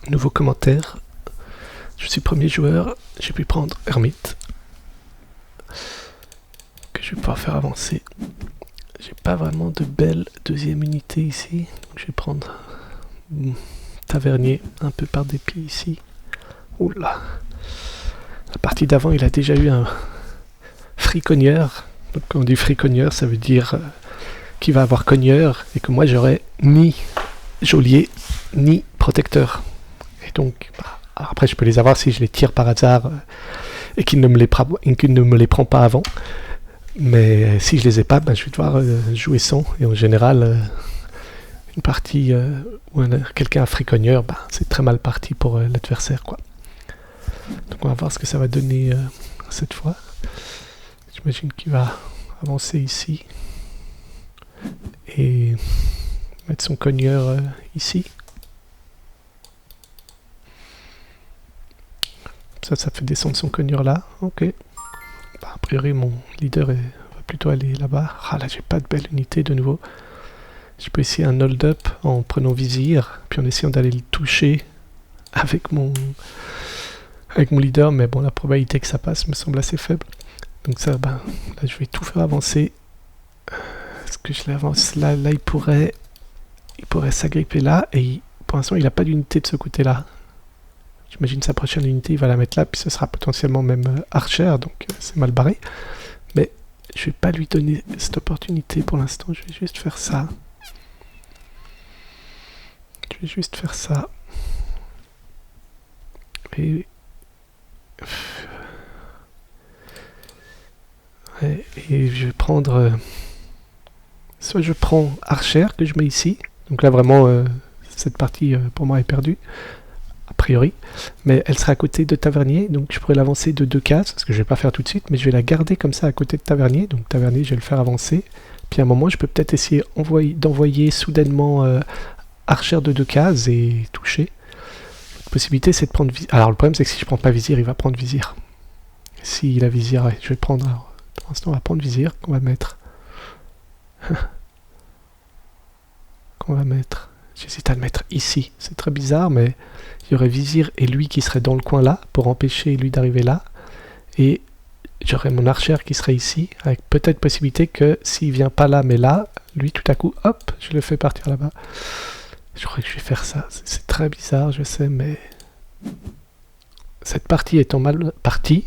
Nouveau commentaire. Je suis premier joueur, j'ai pu prendre Hermite, que je vais pouvoir faire avancer. J'ai pas vraiment de belle deuxième unité ici, donc je vais prendre Tavernier un peu par dépit ici. Oula. La partie d'avant, il a déjà eu un fricogneur. Donc quand on dit fricogneur, ça veut dire qu'il va avoir cogneur et que moi j'aurai ni geôlier ni protecteur. Et donc, après je peux les avoir si je les tire par hasard et qu'il ne me les prend pas avant. Mais si je les ai pas, je vais devoir jouer sans. Et en général, une partie où quelqu'un a fricogneur, c'est très mal parti pour l'adversaire, quoi. Donc on va voir ce que ça va donner cette fois. J'imagine qu'il va avancer ici et mettre son cogneur ici. Ça fait descendre son cogneur là. Ok. A priori, mon leader va plutôt aller là-bas. Ah là, j'ai pas de belle unité de nouveau. Je peux essayer un hold-up en prenant vizir, puis en essayant d'aller le toucher avec mon leader, mais bon, la probabilité que ça passe me semble assez faible. Donc ça, là, je vais tout faire avancer. Est-ce que je l'avance là? Là, il pourrait s'agripper là, et pour l'instant, il n'a pas d'unité de ce côté-là. J'imagine sa prochaine unité, il va la mettre là, puis ce sera potentiellement même Archer, donc c'est mal barré. Mais je vais pas lui donner cette opportunité pour l'instant, je vais juste faire ça. Et je vais prendre... soit je prends Archer, que je mets ici. Donc là, vraiment, cette partie, pour moi, est perdue. A priori, mais elle sera à côté de Tavernier, donc je pourrais l'avancer de 2 cases, ce que je vais pas faire tout de suite, mais je vais la garder comme ça à côté de Tavernier, donc Tavernier je vais le faire avancer, puis à un moment je peux peut-être essayer d'envoyer soudainement Archer de 2 cases et toucher. L'autre possibilité c'est de prendre vizir. Alors le problème c'est que si je prends pas vizir, il va prendre vizir. S'il a vizir, ouais, je vais prendre, alors, pour l'instant on va prendre vizir, qu'on va mettre... J'hésite à le mettre ici, c'est très bizarre, mais il y aurait vizir et lui qui serait dans le coin là, pour empêcher lui d'arriver là, et j'aurais mon archer qui serait ici, avec peut-être possibilité que s'il vient pas là, mais là, lui tout à coup, hop, je le fais partir là-bas. Je crois que je vais faire ça, c'est très bizarre, je sais, mais... Cette partie étant mal partie,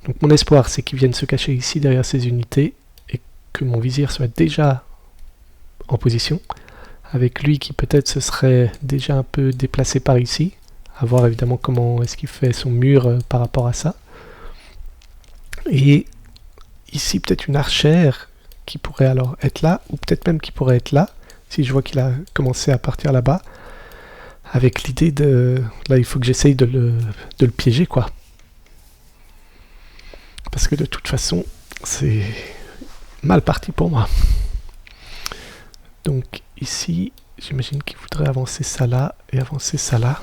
donc mon espoir c'est qu'il vienne se cacher ici derrière ces unités, et que mon vizir soit déjà en position, avec lui qui peut-être se serait déjà un peu déplacé par ici, à voir évidemment comment est-ce qu'il fait son mur par rapport à ça. Et ici peut-être une archère qui pourrait alors être là, ou peut-être même qui pourrait être là, si je vois qu'il a commencé à partir là-bas, avec l'idée de... Là il faut que j'essaye de le piéger, quoi. Parce que de toute façon, c'est mal parti pour moi. Donc ici, j'imagine qu'il voudrait avancer ça là et avancer ça là.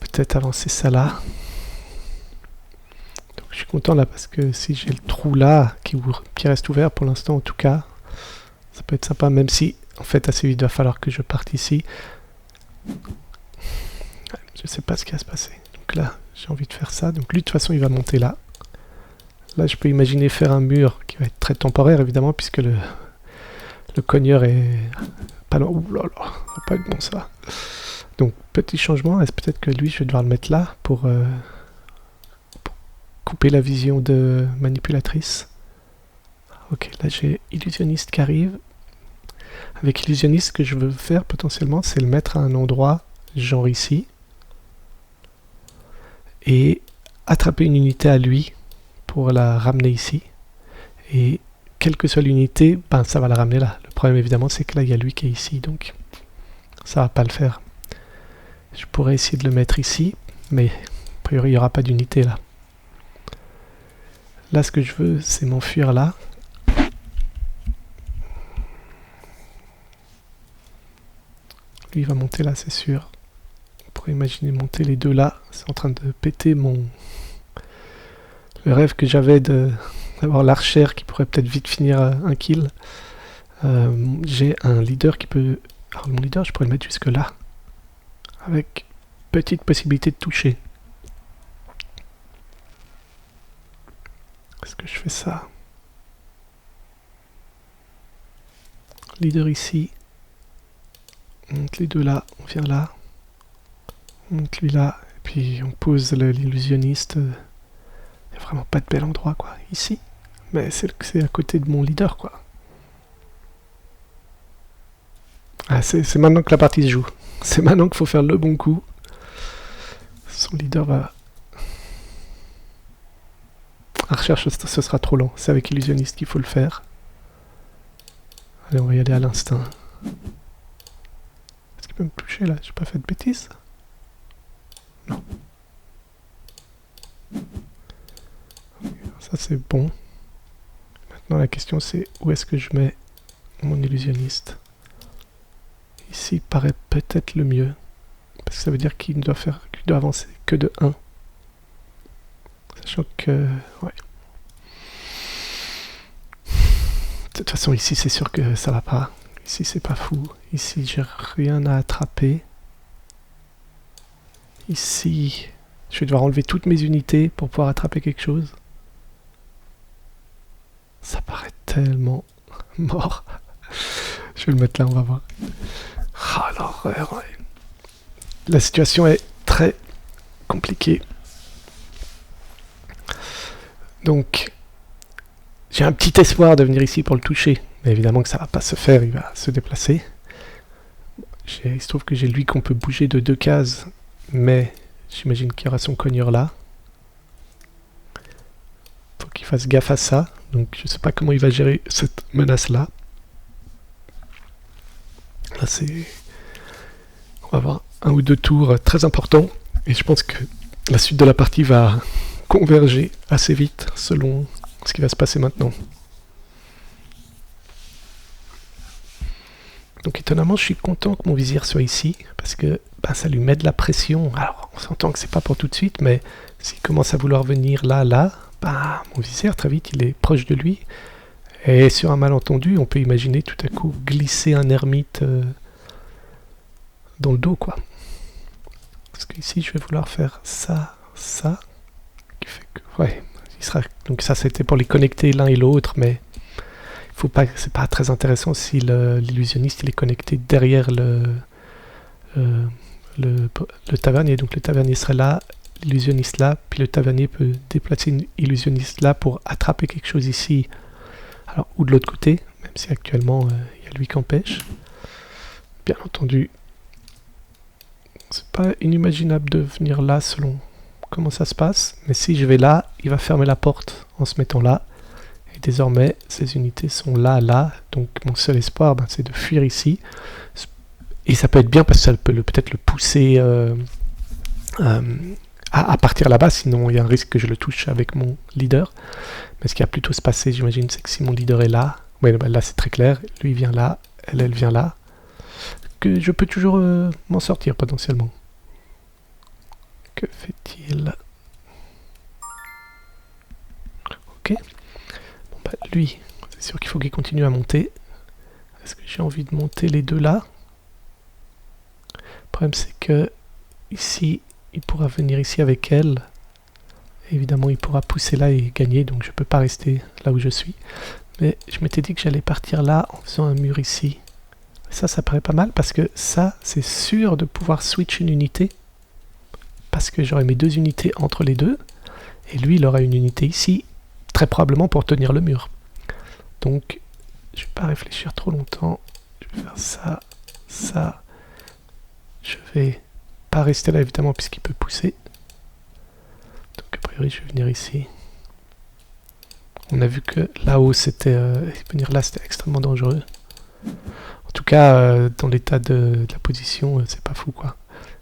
Peut-être avancer ça là. Donc je suis content là parce que si j'ai le trou là qui reste ouvert pour l'instant en tout cas, ça peut être sympa, même si en fait assez vite il va falloir que je parte ici. Je sais pas ce qui va se passer. Donc là, j'ai envie de faire ça. Donc lui de toute façon il va monter là. Là je peux imaginer faire un mur qui va être très temporaire évidemment puisque le cogneur est pas loin. Ouh là là, ça va pas être bon ça. Donc petit changement, est-ce peut-être que lui je vais devoir le mettre là pour couper la vision de manipulatrice. Ok, là j'ai illusionniste qui arrive. Avec illusionniste, ce que je veux faire potentiellement, c'est le mettre à un endroit, genre ici, et attraper une unité à lui pour la ramener ici. Et quelle que soit l'unité, ça va la ramener là. Le problème évidemment c'est que là il y a lui qui est ici, donc ça va pas le faire. Je pourrais essayer de le mettre ici, mais a priori il n'y aura pas d'unité là. Là ce que je veux c'est m'enfuir là. Lui il va monter là c'est sûr. On pourrait imaginer monter les deux là. C'est en train de péter le rêve que j'avais d'avoir l'archer qui pourrait peut-être vite finir un kill. J'ai un leader qui peut... Alors mon leader je pourrais le mettre jusque là. avec petite possibilité de toucher. Est-ce que je fais ça? Leader ici. On monte les deux là, on vient là. On monte lui là, et puis on pose l'illusionniste. Il n'y a vraiment pas de bel endroit, quoi. Ici. Mais c'est à côté de mon leader, quoi. Ah, c'est maintenant que la partie se joue. C'est maintenant qu'il faut faire le bon coup. Son leader va... La recherche, ce sera trop lent. C'est avec illusionniste qu'il faut le faire. Allez, on va y aller à l'instinct. Est-ce qu'il peut me toucher là? J'ai pas fait de bêtises? Non. Ça c'est bon. Maintenant la question c'est où est-ce que je mets mon illusionniste? Ici paraît peut-être le mieux. Parce que ça veut dire qu'il doit avancer que de 1. Sachant que... Ouais. De toute façon ici c'est sûr que ça va pas. Ici c'est pas fou. Ici j'ai rien à attraper. Ici je vais devoir enlever toutes mes unités pour pouvoir attraper quelque chose. Ça paraît tellement mort. Je vais le mettre là, on va voir. Ah l'horreur, ouais. La situation est très compliquée. Donc, j'ai un petit espoir de venir ici pour le toucher. Mais évidemment que ça va pas se faire, il va se déplacer. Il se trouve que j'ai lui qu'on peut bouger de 2 cases. Mais j'imagine qu'il y aura son cogneur là. Faut qu'il fasse gaffe à ça. Donc je sais pas comment il va gérer cette menace là. Là c'est... On va avoir 1 ou 2 tours très importants. Et je pense que la suite de la partie va converger assez vite selon ce qui va se passer maintenant. Donc étonnamment, je suis content que mon vizir soit ici, parce que ça lui met de la pression. Alors, on s'entend que c'est pas pour tout de suite, mais s'il commence à vouloir venir là, mon vizir, très vite, il est proche de lui. Et sur un malentendu, on peut imaginer tout à coup glisser un ermite dans le dos, quoi. Parce qu'ici, je vais vouloir faire ça, qui fait que... Ouais, il sera... Donc ça, c'était pour les connecter l'un et l'autre, mais... Faut pas, c'est pas très intéressant si l'illusionniste il est connecté derrière le tavernier. Donc le tavernier serait là, l'illusionniste là, puis le tavernier peut déplacer une illusionniste là pour attraper quelque chose ici. Alors, ou de l'autre côté, même si actuellement il y a lui qui empêche. Bien entendu, c'est pas inimaginable de venir là selon comment ça se passe. Mais si je vais là, il va fermer la porte en se mettant là. Et désormais, ces unités sont là. Donc mon seul espoir, c'est de fuir ici. Et ça peut être bien parce que ça peut peut-être le pousser à partir là-bas. Sinon, il y a un risque que je le touche avec mon leader. Mais ce qui va plutôt se passer, j'imagine, c'est que si mon leader est là... Oui, là c'est très clair. Lui il vient là, elle vient là. Que je peux toujours m'en sortir potentiellement. Que fait-il? Ok. Lui, c'est sûr qu'il faut qu'il continue à monter. Est-ce que j'ai envie de monter les deux là? Le problème c'est que ici, il pourra venir ici avec elle. Et évidemment, il pourra pousser là et gagner, donc je peux pas rester là où je suis. Mais je m'étais dit que j'allais partir là en faisant un mur ici. Ça paraît pas mal parce que ça, c'est sûr de pouvoir switch une unité. Parce que j'aurai mes 2 unités entre les deux. Et lui, il aura une unité ici. Très probablement pour tenir le mur. Donc, je ne vais pas réfléchir trop longtemps. Je vais faire ça. Je vais pas rester là évidemment puisqu'il peut pousser. Donc a priori, je vais venir ici. On a vu que là-haut, c'était venir là, c'était extrêmement dangereux. En tout cas, dans l'état de la position, c'est pas fou quoi.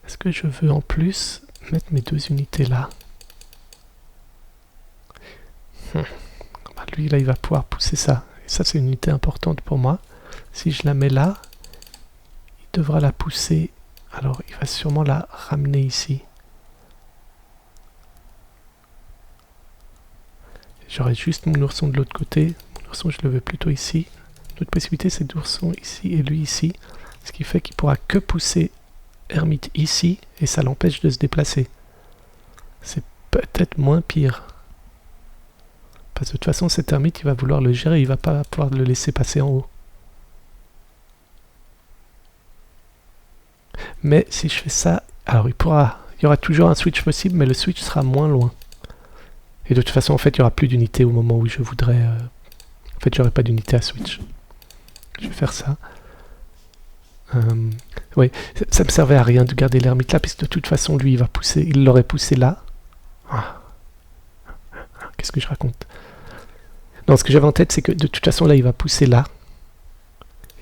Est-ce que je veux en plus mettre mes 2 unités là? Lui, là, il va pouvoir pousser ça. Et ça, c'est une unité importante pour moi. Si je la mets là, il devra la pousser. Alors, il va sûrement la ramener ici. J'aurai juste mon ourson de l'autre côté. Mon ourson, je le veux plutôt ici. L'autre possibilité, c'est d'ourson ici et lui ici. Ce qui fait qu'il pourra que pousser ermite ici et ça l'empêche de se déplacer. C'est peut-être moins pire. Parce que de toute façon, cet ermite, il va vouloir le gérer, il va pas pouvoir le laisser passer en haut. Mais si je fais ça, alors il y aura toujours un switch possible, mais le switch sera moins loin. Et de toute façon, en fait, il n'y aura plus d'unité au moment où je voudrais... En fait, j'aurai pas d'unité à switch. Je vais faire ça. Oui, ça me servait à rien de garder l'ermite là, puisque de toute façon, lui, il l'aurait poussé là. Ah. Qu'est-ce que je raconte? Non, ce que j'avais en tête, c'est que de toute façon, là, il va pousser là.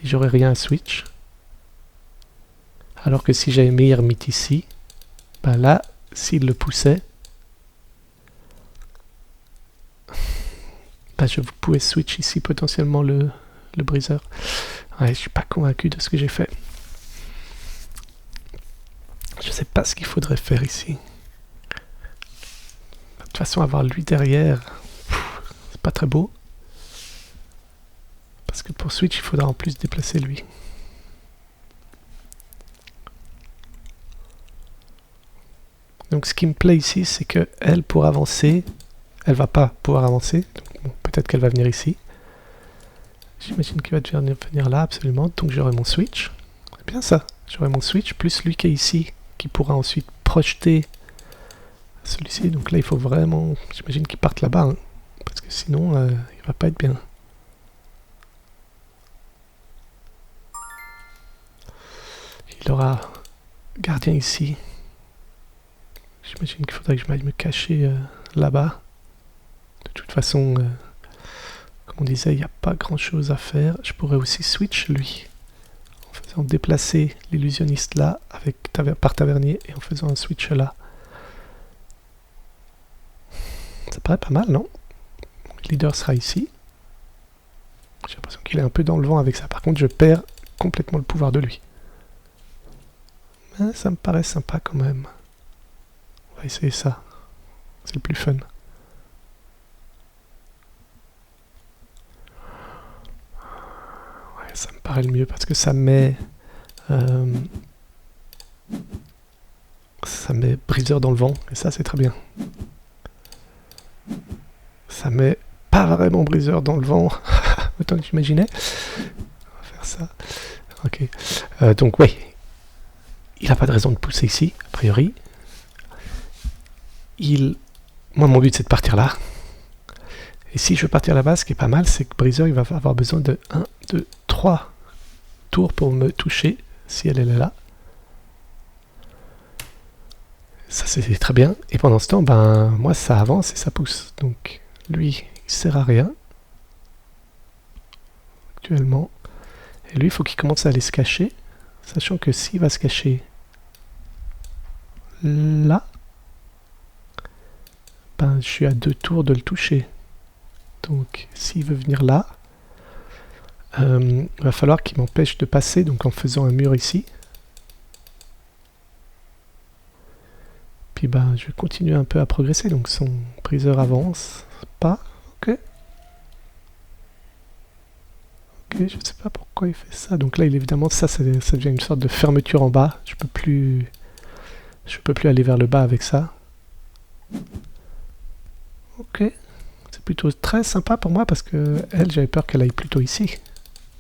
Et j'aurais rien à switch. Alors que si j'avais mis ermite ici, ben là, s'il le poussait, ben je pouvais switch ici potentiellement le briseur. Ouais, je suis pas convaincu de ce que j'ai fait. Je sais pas ce qu'il faudrait faire ici. De toute façon, avoir lui derrière, c'est pas très beau. Parce que pour switch, il faudra en plus déplacer lui. Donc ce qui me plaît ici, c'est que elle, pour avancer, elle va pas pouvoir avancer. Bon, peut-être qu'elle va venir ici. J'imagine qu'il va venir là, absolument. Donc j'aurai mon switch. C'est bien ça. J'aurai mon switch, plus lui qui est ici, qui pourra ensuite projeter celui-ci. Donc là, il faut vraiment... J'imagine qu'il parte là-bas. Hein, parce que sinon, il va pas être bien. Il aura gardien ici. J'imagine qu'il faudrait que je m'aille me cacher là-bas. De toute façon, comme on disait, il n'y a pas grand-chose à faire. Je pourrais aussi switch lui, en faisant déplacer l'illusionniste là, par tavernier, et en faisant un switch là. Ça paraît pas mal, non? Le leader sera ici. J'ai l'impression qu'il est un peu dans le vent avec ça. Par contre, je perds complètement le pouvoir de lui. Mais ça me paraît sympa quand même. On va essayer ça. C'est le plus fun. Ouais, ça me paraît le mieux parce que ça met briseur dans le vent. Et ça, c'est très bien. Ça met pas vraiment briseur dans le vent. Autant que j'imaginais. On va faire ça. Ok. Donc, oui. Il n'a pas de raison de pousser ici, a priori. Moi, mon but, c'est de partir là. Et si je veux partir là-bas, ce qui est pas mal, c'est que Briseur, il va avoir besoin de 1, 2, 3 tours pour me toucher, si elle est là. Ça, c'est très bien. Et pendant ce temps, ben, moi, ça avance et ça pousse. Donc, lui, il sert à rien. Actuellement. Et lui, il faut qu'il commence à aller se cacher. Sachant que s'il va se cacher là, ben, je suis à 2 tours de le toucher. Donc, s'il veut venir là, il va falloir qu'il m'empêche de passer, donc en faisant un mur ici. Puis ben, je vais continuer un peu à progresser, donc son briseur avance pas. Ok. Ok, je sais pas pourquoi il fait ça. Donc là, évidemment, ça devient une sorte de fermeture en bas. Je peux plus aller vers le bas avec ça. Ok. C'est plutôt très sympa pour moi parce que elle, j'avais peur qu'elle aille plutôt ici.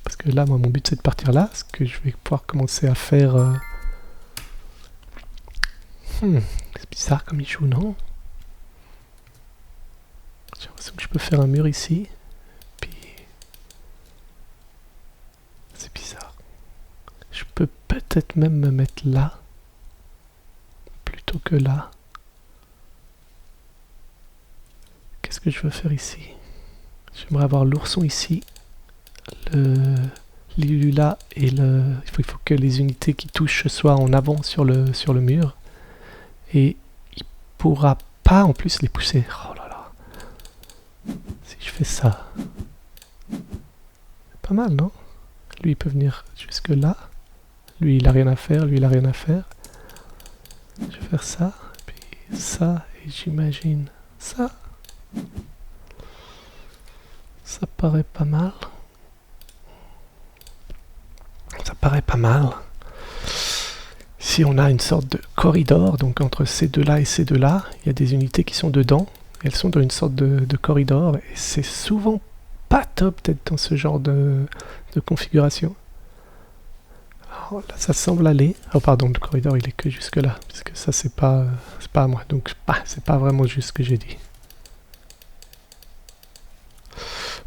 Parce que là, moi, mon but, c'est de partir là. Ce que je vais pouvoir commencer à faire... C'est bizarre comme il joue, non? J'ai l'impression que je peux faire un mur ici. Puis... C'est bizarre. Je peux peut-être même me mettre là. Plutôt que là. Qu'est-ce que je veux faire ici? J'aimerais avoir l'ourson ici. L'élu là et il faut que les unités qui touchent soient en avant sur le mur. Et il pourra pas en plus les pousser. Oh là là. Si je fais ça. C'est pas mal, non? Lui il peut venir jusque là. Lui il a rien à faire, lui il a rien à faire. Je vais faire ça, puis ça, et j'imagine ça. Ça paraît pas mal. Si ici on a une sorte de corridor, donc entre ces deux-là et ces deux-là, il y a des unités qui sont dedans. Elles sont dans une sorte de corridor, et c'est souvent pas top d'être dans ce genre de configuration. Alors là, ça semble aller. Oh pardon, le corridor il est que jusque là, puisque ça c'est pas à moi, donc c'est pas vraiment juste ce que j'ai dit.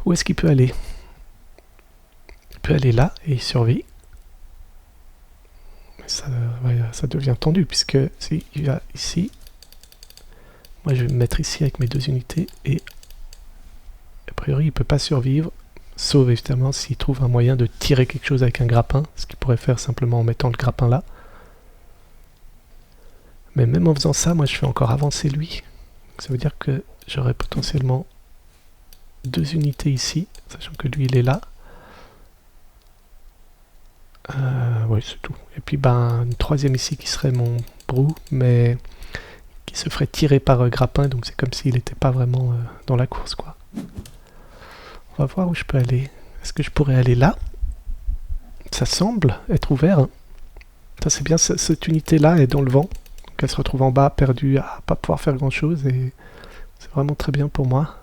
Où est-ce qu'il peut aller? Il peut aller là, et il survit. Mais ça devient tendu, puisque si il va ici, moi je vais me mettre ici avec mes deux unités, et a priori il peut pas survivre, sauf évidemment s'il trouve un moyen de tirer quelque chose avec un grappin, ce qu'il pourrait faire simplement en mettant le grappin là. Mais même en faisant ça, moi je fais encore avancer lui. Donc ça veut dire que j'aurais potentiellement deux unités ici, sachant que lui il est là. Oui, c'est tout. Et puis une troisième ici qui serait mon brou, mais qui se ferait tirer par grappin, donc c'est comme s'il n'était pas vraiment dans la course, quoi. On va voir où je peux aller. Est-ce que je pourrais aller là? Ça semble être ouvert. Hein. Ça c'est bien, cette unité-là est dans le vent. Donc elle se retrouve en bas, perdue, à pas pouvoir faire grand-chose. Et c'est vraiment très bien pour moi.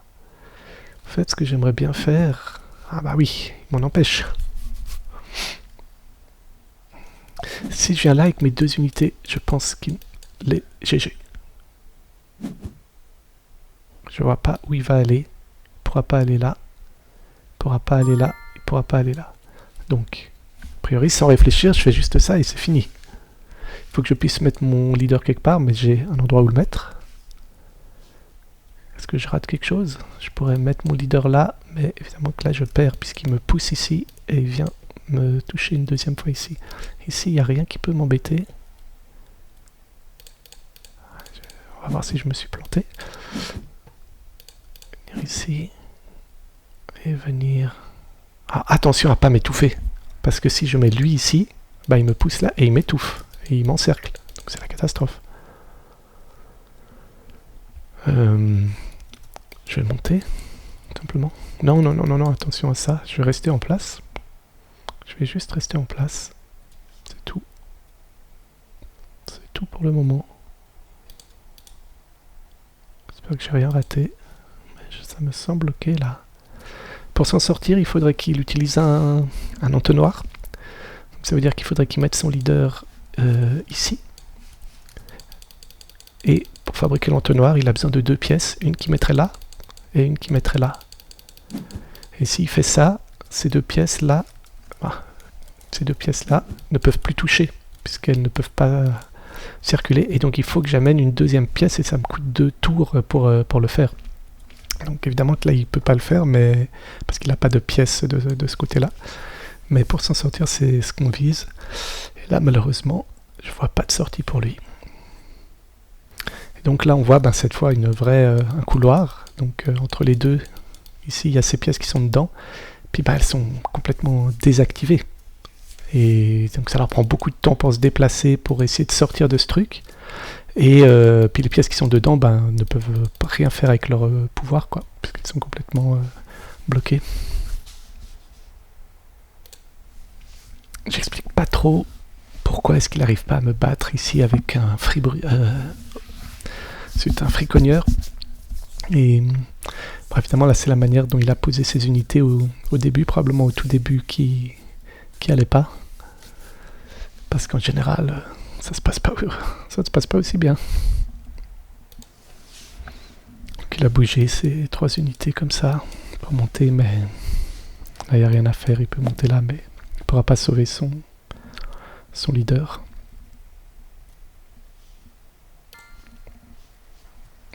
En fait, ce que j'aimerais bien faire... Ah bah oui, il m'en empêche. Si je viens là avec mes deux unités, je pense qu'il est GG. Je vois pas où il va aller. Il pourra pas aller là. Il pourra pas aller là. Il pourra pas aller là. Donc, a priori, sans réfléchir, je fais juste ça et c'est fini. Il faut que je puisse mettre mon leader quelque part, mais j'ai un endroit où le mettre. Est-ce que je rate quelque chose? Je pourrais mettre mon leader là, mais évidemment que là je perds puisqu'il me pousse ici et il vient me toucher une deuxième fois ici. Ici, il n'y a rien qui peut m'embêter. On va voir si je me suis planté. Venir ici. Et venir... Ah, attention à ne pas m'étouffer. Parce que si je mets lui ici, bah, il me pousse là et il m'étouffe. Et il m'encercle. Donc c'est la catastrophe. Je vais monter, simplement. Non, non, non, non, non, attention à ça. Je vais rester en place. Je vais juste rester en place. C'est tout. C'est tout pour le moment. J'espère que j'ai rien raté. Mais ça me semble bloqué là. Pour s'en sortir, il faudrait qu'il utilise un entonnoir. Donc, ça veut dire qu'il faudrait qu'il mette son leader ici. Et pour fabriquer l'entonnoir, il a besoin de deux pièces. Une qui mettrait là et une qui mettrait là. Et s'il fait ça, ces deux pièces là, ne peuvent plus toucher puisqu'elles ne peuvent pas circuler. Et donc il faut que j'amène une deuxième pièce et ça me coûte 2 tours pour le faire. Donc évidemment que là il peut pas le faire, mais parce qu'il n'a pas de pièce de ce côté-là. Mais pour s'en sortir, c'est ce qu'on vise. Et là malheureusement, je vois pas de sortie pour lui. Et donc là on voit cette fois un couloir. Donc entre les deux, ici il y a ces pièces qui sont dedans. Puis elles sont complètement désactivées. Et donc ça leur prend beaucoup de temps pour se déplacer, pour essayer de sortir de ce truc. Et puis les pièces qui sont dedans ne peuvent rien faire avec leur pouvoir, quoi, puisqu'elles sont complètement bloquées. J'explique pas trop pourquoi est-ce qu'il n'arrive pas à me battre ici avec un c'est un fricogneur. Et évidemment là c'est la manière dont il a posé ses unités au début, probablement au tout début qui allait pas. Parce qu'en général, ça se passe pas aussi bien. Donc il a bougé ses 3 unités comme ça pour monter, mais là il n'y a rien à faire, il peut monter là, mais il ne pourra pas sauver son leader.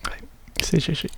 Ouais, c'est GG.